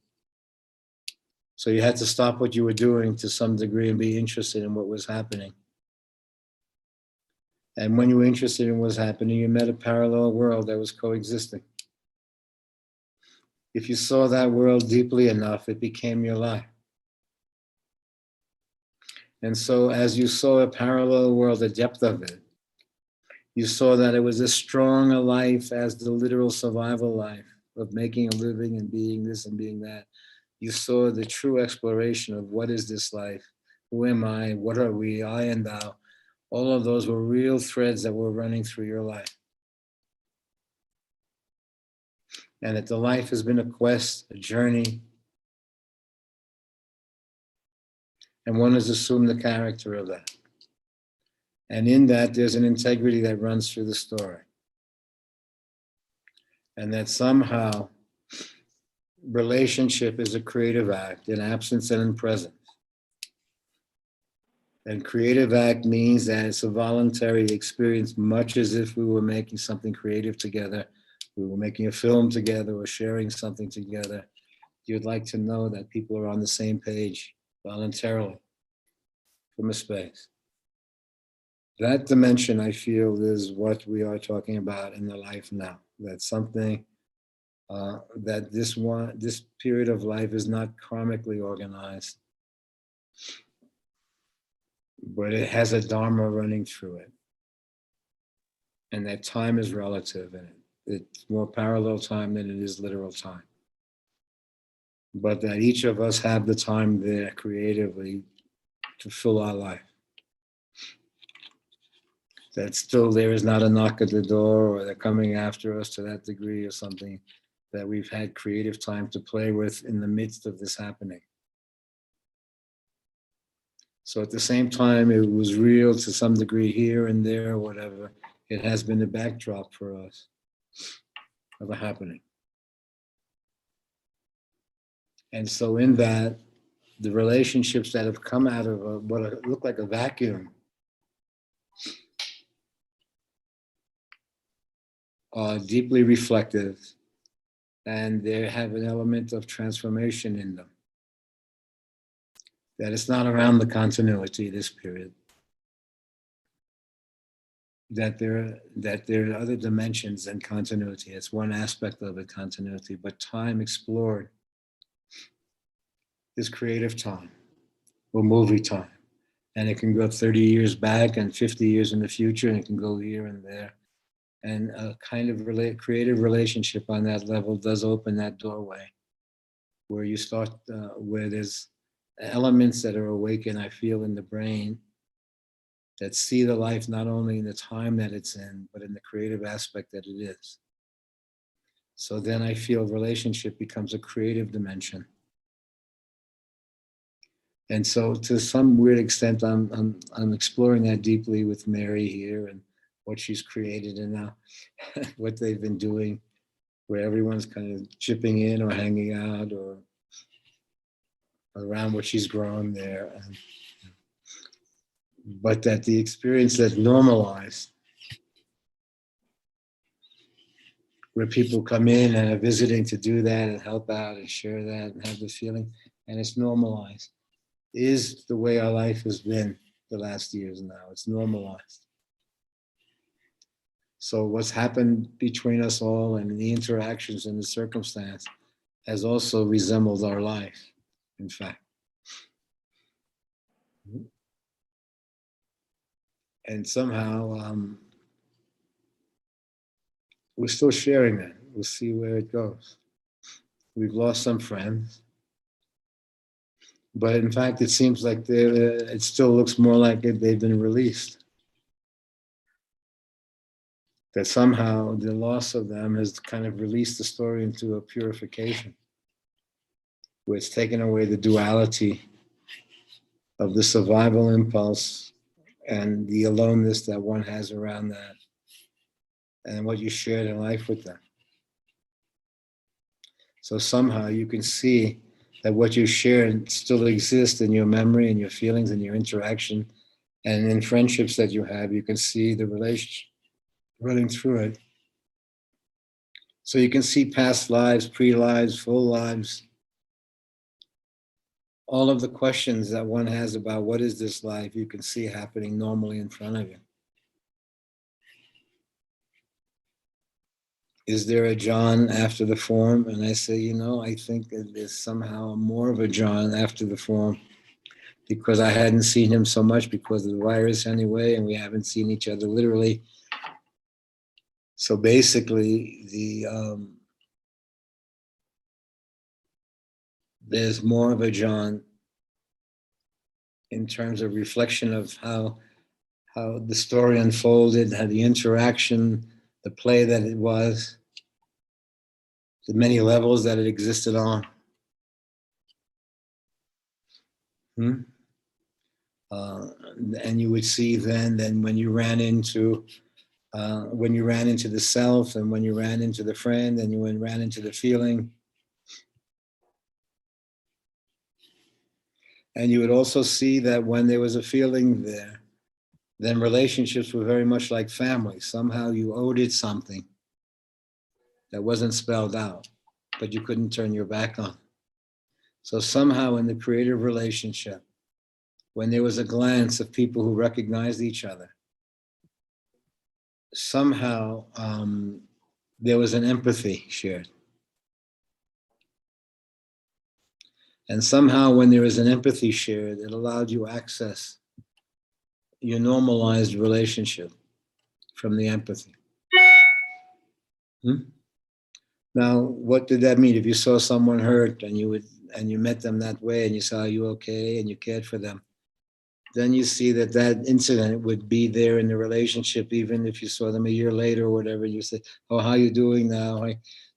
So you had to stop what you were doing to some degree and be interested in what was happening. And when you were interested in what's happening, you met a parallel world that was coexisting. If you saw that world deeply enough, it became your life. And so as you saw a parallel world, the depth of it, you saw that it was as strong a life as the literal survival life of making a living and being this and being that. You saw the true exploration of what is this life? Who am I? What are we? I and thou. All of those were real threads that were running through your life. And that the life has been a quest, a journey. And one has assumed the character of that. And in that, there's an integrity that runs through the story. And that somehow relationship is a creative act in absence and in presence. And creative act means that it's a voluntary experience, much as if we were making something creative together. We were making a film together or sharing something together. You'd like to know that people are on the same page voluntarily from a space. That dimension, I feel, is what we are talking about in the life now. That's something that this period of life is not karmically organized, but it has a dharma running through it. And that time is relative in it. It's more parallel time than it is literal time. But that each of us have the time there creatively to fill our life. That still there is not a knock at the door or they're coming after us to that degree or something, that we've had creative time to play with in the midst of this happening. So at the same time, it was real to some degree here and there, whatever. It has been a backdrop for us of a happening. And so in that, the relationships that have come out of what looked like a vacuum are deeply reflective, and they have an element of transformation in them. That it's not around the continuity, this period. That there are other dimensions than continuity. It's one aspect of it, continuity, but time explored is creative time or movie time. And it can go 30 years back and 50 years in the future, and it can go here and there. And a kind of creative relationship on that level does open that doorway where you start, where there's elements that are awakened, I feel, in the brain that see the life not only in the time that it's in, but in the creative aspect that it is. So then I feel relationship becomes a creative dimension. And so to some weird extent, I'm exploring that deeply with Mary here and what she's created and now what they've been doing, where everyone's kind of chipping in or hanging out or around what she's grown there. But that the experience that's normalized, where people come in and are visiting to do that and help out and share that and have the feeling, and it's normalized, is the way our life has been the last years now. It's normalized. So what's happened between us all and the interactions and the circumstance has also resembled our life, in fact. And somehow we're still sharing that. We'll see where it goes. We've lost some friends. But in fact, it seems like it still looks more like they've been released. That somehow the loss of them has kind of released the story into a purification, where it's taken away the duality of the survival impulse and the aloneness that one has around that, and what you shared in life with them. So somehow you can see that what you shared still exists in your memory and your feelings and your interaction, and in friendships that you have, you can see the relationship running through it. So you can see past lives, pre-lives, full lives, all of the questions that one has about what is this life, you can see happening normally in front of you. is there a John after the form? And I say, I think that there's somehow more of a John after the form, because I hadn't seen him so much because of the virus anyway, and we haven't seen each other literally. So basically, there's more of a John in terms of reflection of how the story unfolded, how the interaction, the play that it was, the many levels that it existed on. And you would see then when you ran into the self, and when you ran into the friend, and you ran into the feeling. And you would also see that when there was a feeling there, then relationships were very much like family. Somehow you owed it something that wasn't spelled out, but you couldn't turn your back on. So somehow in the creative relationship, when there was a glance of people who recognized each other, somehow there was an empathy shared. And somehow when there is an empathy shared, it allowed you access your normalized relationship from the empathy. Now, what did that mean? If you saw someone hurt and you met them that way and you saw, are you okay? And you cared for them, then you see that incident would be there in the relationship, even if you saw them a year later or whatever. You say, oh, how are you doing now?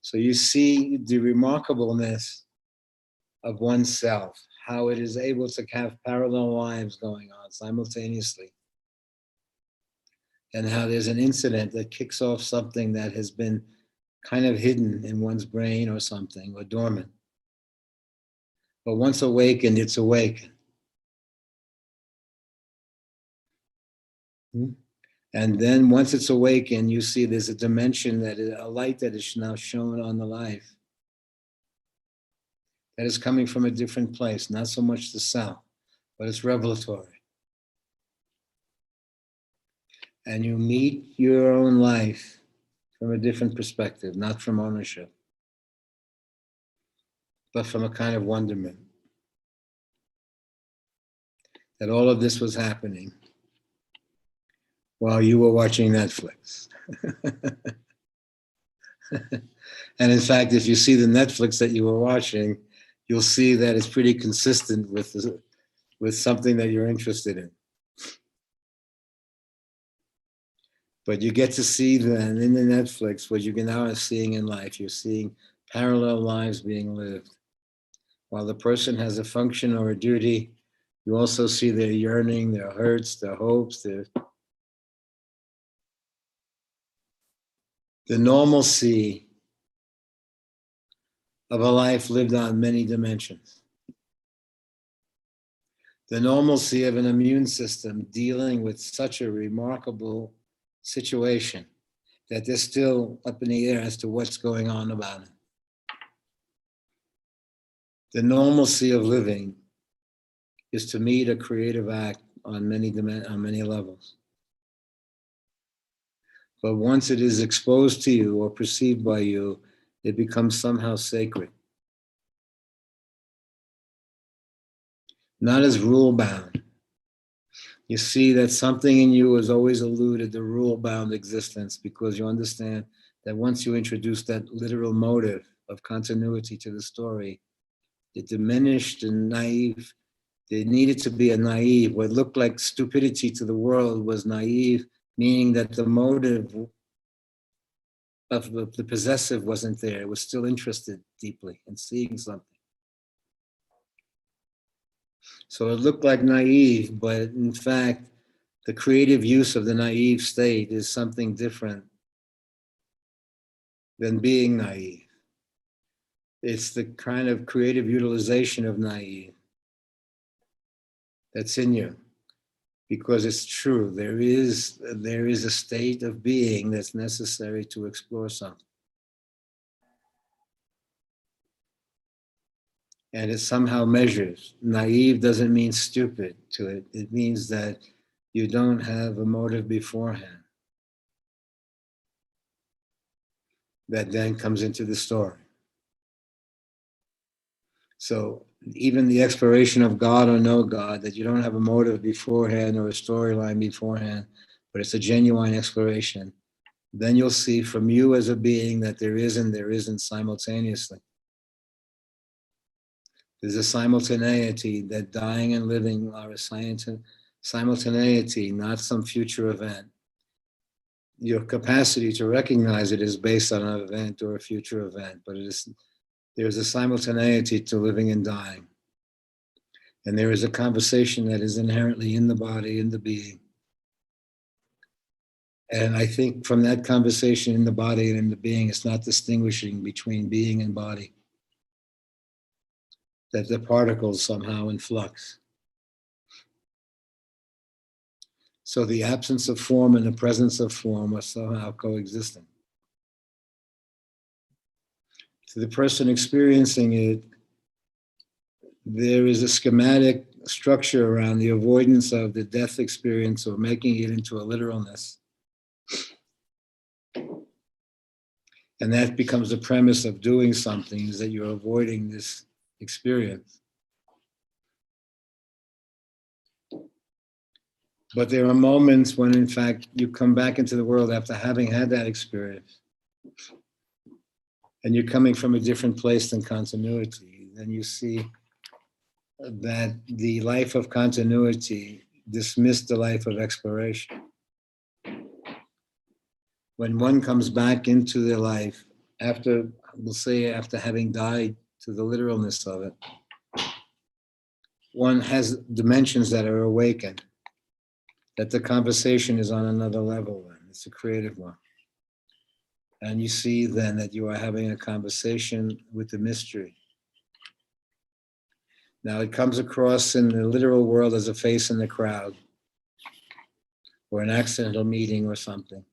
So you see the remarkableness of oneself, how it is able to have parallel lives going on simultaneously, and how there's an incident that kicks off something that has been kind of hidden in one's brain or something, or dormant. But once awakened, it's awakened. And then once it's awakened, you see there's a dimension, a light that is now shown on the life, that is coming from a different place, not so much the self, but it's revelatory. And you meet your own life from a different perspective, not from ownership, but from a kind of wonderment that all of this was happening while you were watching Netflix. And in fact, if you see the Netflix that you were watching, you'll see that it's pretty consistent with something that you're interested in. But you get to see then in the Netflix what you now are seeing in life. You're seeing parallel lives being lived. While the person has a function or a duty, you also see their yearning, their hurts, their hopes, the normalcy of a life lived on many dimensions. The normalcy of an immune system dealing with such a remarkable situation that they're still up in the air as to what's going on about it. The normalcy of living is to meet a creative act on many levels. But once it is exposed to you or perceived by you, it becomes somehow sacred. Not as rule-bound. You see that something in you has always eluded the rule-bound existence, because you understand that once you introduce that literal motive of continuity to the story, it diminished the naive. There needed to be a naive. What looked like stupidity to the world was naive, meaning that the motive of the possessive wasn't there. It was still interested deeply in seeing something. So it looked like naive, but in fact, the creative use of the naive state is something different than being naive. It's the kind of creative utilization of naive that's in you, because it's true. There is a state of being that's necessary to explore something. And it somehow measures. Naive doesn't mean stupid to it. It means that you don't have a motive beforehand. that then comes into the story. So even the exploration of God or no God, that you don't have a motive beforehand or a storyline beforehand, but it's a genuine exploration, then you'll see from you as a being that there is and there isn't simultaneously. There's a simultaneity, that dying and living are a simultaneity, not some future event. Your capacity to recognize it is based on an event or a future event, but there's a simultaneity to living and dying. And there is a conversation that is inherently in the body, in the being. And I think from that conversation in the body and in the being, it's not distinguishing between being and body, that the particles somehow in flux. So the absence of form and the presence of form are somehow coexisting. To the person experiencing it, there is a schematic structure around the avoidance of the death experience or making it into a literalness. And that becomes the premise of doing something, is that you're avoiding this experience. But there are moments when, in fact, you come back into the world after having had that experience. And you're coming from a different place than continuity. Then you see that the life of continuity dismissed the life of exploration. When one comes back into their life, after, we'll say, after having died to the literalness of it, one has dimensions that are awakened, that the conversation is on another level, then it's a creative one. And you see then that you are having a conversation with the mystery. Now it comes across in the literal world as a face in the crowd, or an accidental meeting or something.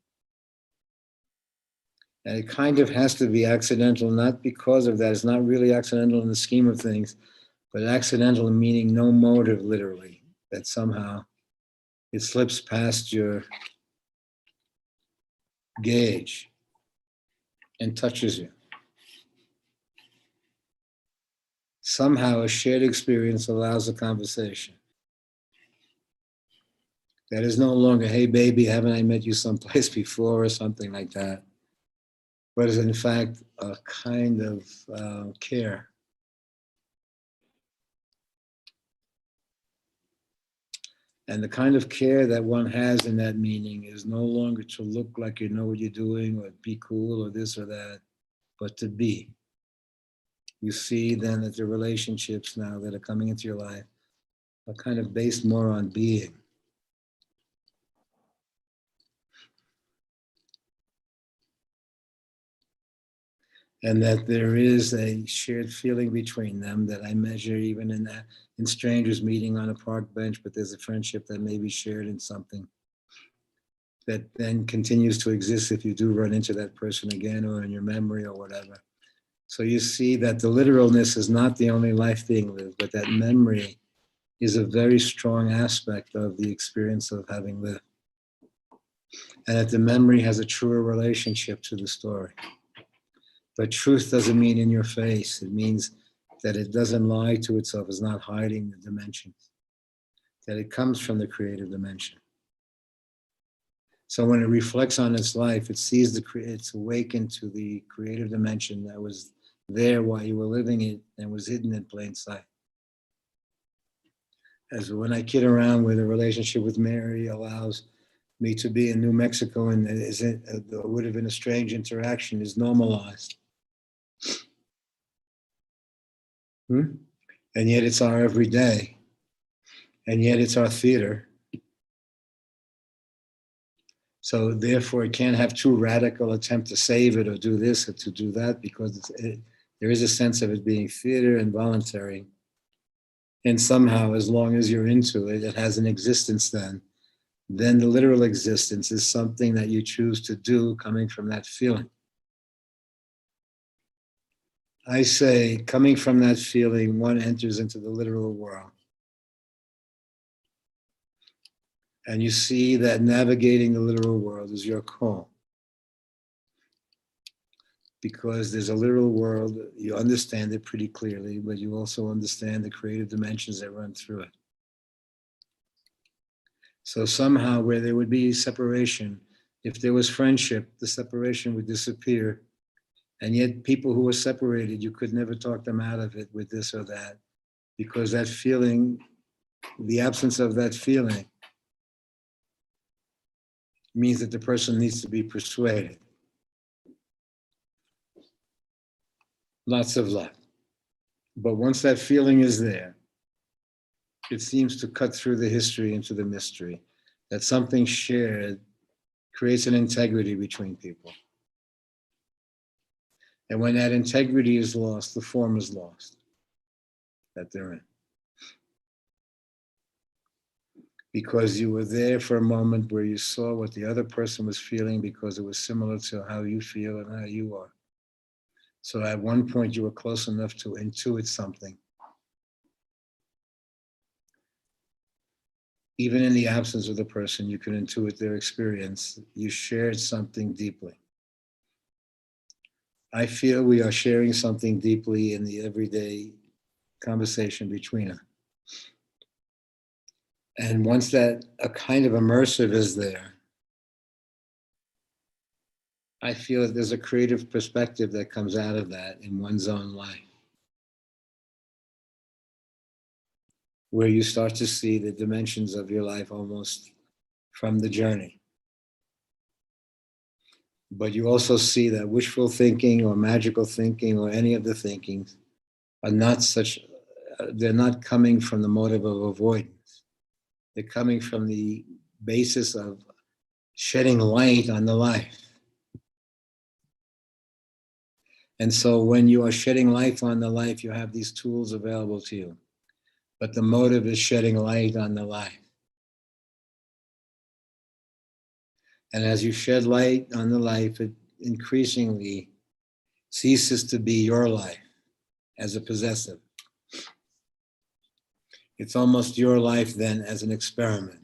And it kind of has to be accidental, not because of that. It's not really accidental in the scheme of things, but accidental meaning no motive, literally, that somehow it slips past your gauge and touches you. Somehow a shared experience allows a conversation. That is no longer, hey baby, haven't I met you someplace before, or something like that. But is in fact a kind of care. And the kind of care that one has in that meaning is no longer to look like you know what you're doing or be cool or this or that, but to be. You see then that the relationships now that are coming into your life are kind of based more on being. And that there is a shared feeling between them that I measure even in strangers meeting on a park bench, but there's a friendship that may be shared in something that then continues to exist if you do run into that person again or in your memory or whatever. So you see that the literalness is not the only life being lived, but that memory is a very strong aspect of the experience of having lived. And that the memory has a truer relationship to the story. But truth doesn't mean in your face. It means that it doesn't lie to itself. It's not hiding the dimensions. That it comes from the creative dimension. So when it reflects on its life, it sees it's awakened to the creative dimension that was there while you were living it and was hidden in plain sight. As when I kid around with a relationship with Mary allows me to be in New Mexico and would have been a strange interaction is normalized. And yet it's our everyday. And yet it's our theater. So therefore it can't have too radical attempt to save it or do this or to do that, because there is a sense of it being theater and voluntary. And somehow, as long as you're into it, it has an existence then the literal existence is something that you choose to do coming from that feeling. I say, coming from that feeling, one enters into the literal world. And you see that navigating the literal world is your call. because there's a literal world. You understand it pretty clearly, but you also understand the creative dimensions that run through it. So somehow where there would be separation, if there was friendship, the separation would disappear. And yet people who were separated, you could never talk them out of it with this or that, because that feeling, the absence of that feeling means that the person needs to be persuaded. Lots of love. But once that feeling is there, it seems to cut through the history into the mystery, that something shared creates an integrity between people. And when that integrity is lost, the form is lost that they're in. Because you were there for a moment where you saw what the other person was feeling because it was similar to how you feel and how you are. So at one point you were close enough to intuit something. Even in the absence of the person, you could intuit their experience. You shared something deeply. I feel we are sharing something deeply in the everyday conversation between us. And once that a kind of immersive is there, I feel that there's a creative perspective that comes out of that in one's own life, where you start to see the dimensions of your life almost from the journey. But you also see that wishful thinking or magical thinking or any of the thinkings are not such, they're not coming from the motive of avoidance. They're coming from the basis of shedding light on the life. And so when you are shedding light on the life, you have these tools available to you. But the motive is shedding light on the life. And as you shed light on the life, it increasingly ceases to be your life as a possessive. It's almost your life then as an experiment.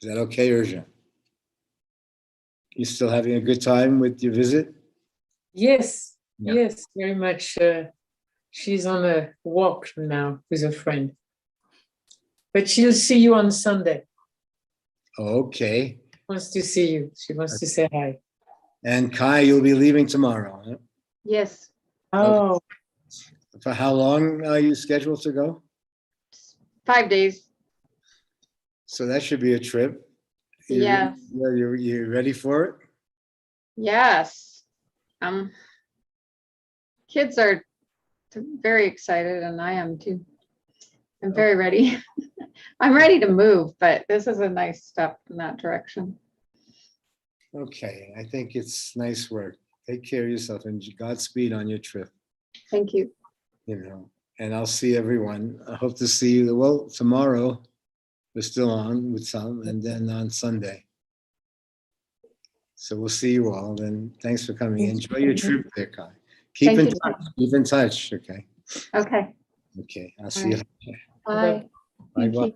Is that okay, Urja? You still having a good time with your visit? Yes, Yeah. yes, very much. She's on a walk now with a friend. But she'll see you on Sunday. Okay. Wants to see you. She wants to say hi. And Kai, you'll be leaving tomorrow. Huh? Yes, Oh, For how long are you scheduled to go? 5 days. So that should be a trip. Yes. You ready for it? Yes. Kids are very excited and I am too. I'm very ready. I'm ready to move, but this is a nice step in that direction. Okay, I think it's nice work. Take care of yourself and Godspeed on your trip, Thank you. you know. And I'll see everyone. I hope to see you. Well, tomorrow we're still on with some, and then on Sunday. So we'll see you all. Then thanks for coming. Enjoy your trip there, Kai. Keep Thank in you. touch. Keep in touch. Okay. Okay. Okay. I'll see you. Bye. Bye. Thank Bye. you.